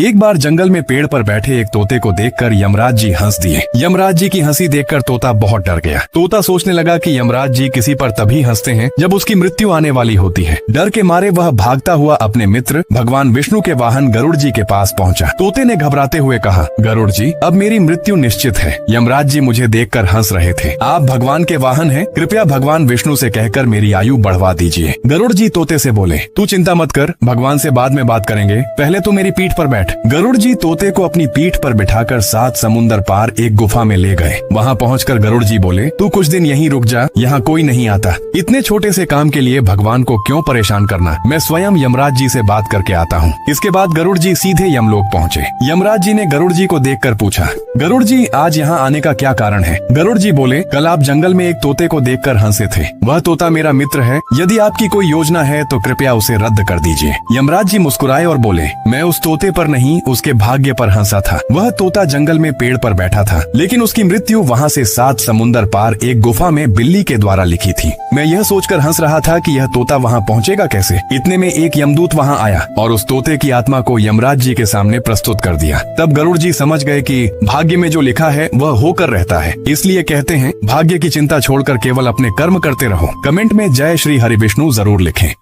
एक बार जंगल में पेड़ पर बैठे एक तोते को देखकर यमराज जी हंस दिए। यमराज जी की हंसी देखकर तोता बहुत डर गया। तोता सोचने लगा कि यमराज जी किसी पर तभी हंसते हैं जब उसकी मृत्यु आने वाली होती है। डर के मारे वह भागता हुआ अपने मित्र भगवान विष्णु के वाहन गरुड़ जी के पास पहुंचा। तोते ने घबराते हुए कहा, गरुड़ जी, अब मेरी मृत्यु निश्चित है। यमराज जी मुझे देखकर हंस रहे थे। आप भगवान के वाहन हैं, कृपया भगवान विष्णु से कहकर मेरी आयु बढ़वा दीजिए। गरुड़ जी तोते से बोले, तू चिंता मत कर, भगवान से बाद में बात करेंगे, पहले तू मेरी पीठ पर बैठ। गरुड़ जी तोते को अपनी पीठ पर बिठाकर 7 समुंदर पार एक गुफा में ले गए। वहाँ पहुंचकर गरुड़ जी बोले, तू कुछ दिन यहीं रुक जा, यहाँ कोई नहीं आता। इतने छोटे से काम के लिए भगवान को क्यों परेशान करना, मैं स्वयं यमराज जी से बात करके आता हूँ। इसके बाद गरुड़ जी सीधे यमलोक पहुँचे। यमराज जी ने गरुड़ जी को देखकर पूछा, गरुड़ जी, आज यहाँ आने का क्या कारण है? गरुड़ जी बोले, कल आप जंगल में एक तोते को देखकर हंसे थे। वह तोता मेरा मित्र है। यदि आपकी कोई योजना है तो कृपया उसे रद्द कर दीजिए। यमराज जी मुस्कुराए और बोले, मैं उस तोते पर नहीं, उसके भाग्य पर हंसा था। वह तोता जंगल में पेड़ पर बैठा था, लेकिन उसकी मृत्यु वहाँ से 7 समुंदर पार एक गुफा में बिल्ली के द्वारा लिखी थी। मैं यह सोचकर हंस रहा था कि यह तोता वहाँ पहुँचेगा कैसे। इतने में एक यमदूत वहाँ आया और उस तोते की आत्मा को यमराज जी के सामने प्रस्तुत कर दिया। तब गरुड़ जी समझ गए कि भाग्य में जो लिखा है वह होकर रहता है। इसलिए कहते हैं, भाग्य की चिंता छोड़कर केवल अपने कर्म करते रहो। कमेंट में जय श्री हरि विष्णु जरूर लिखें।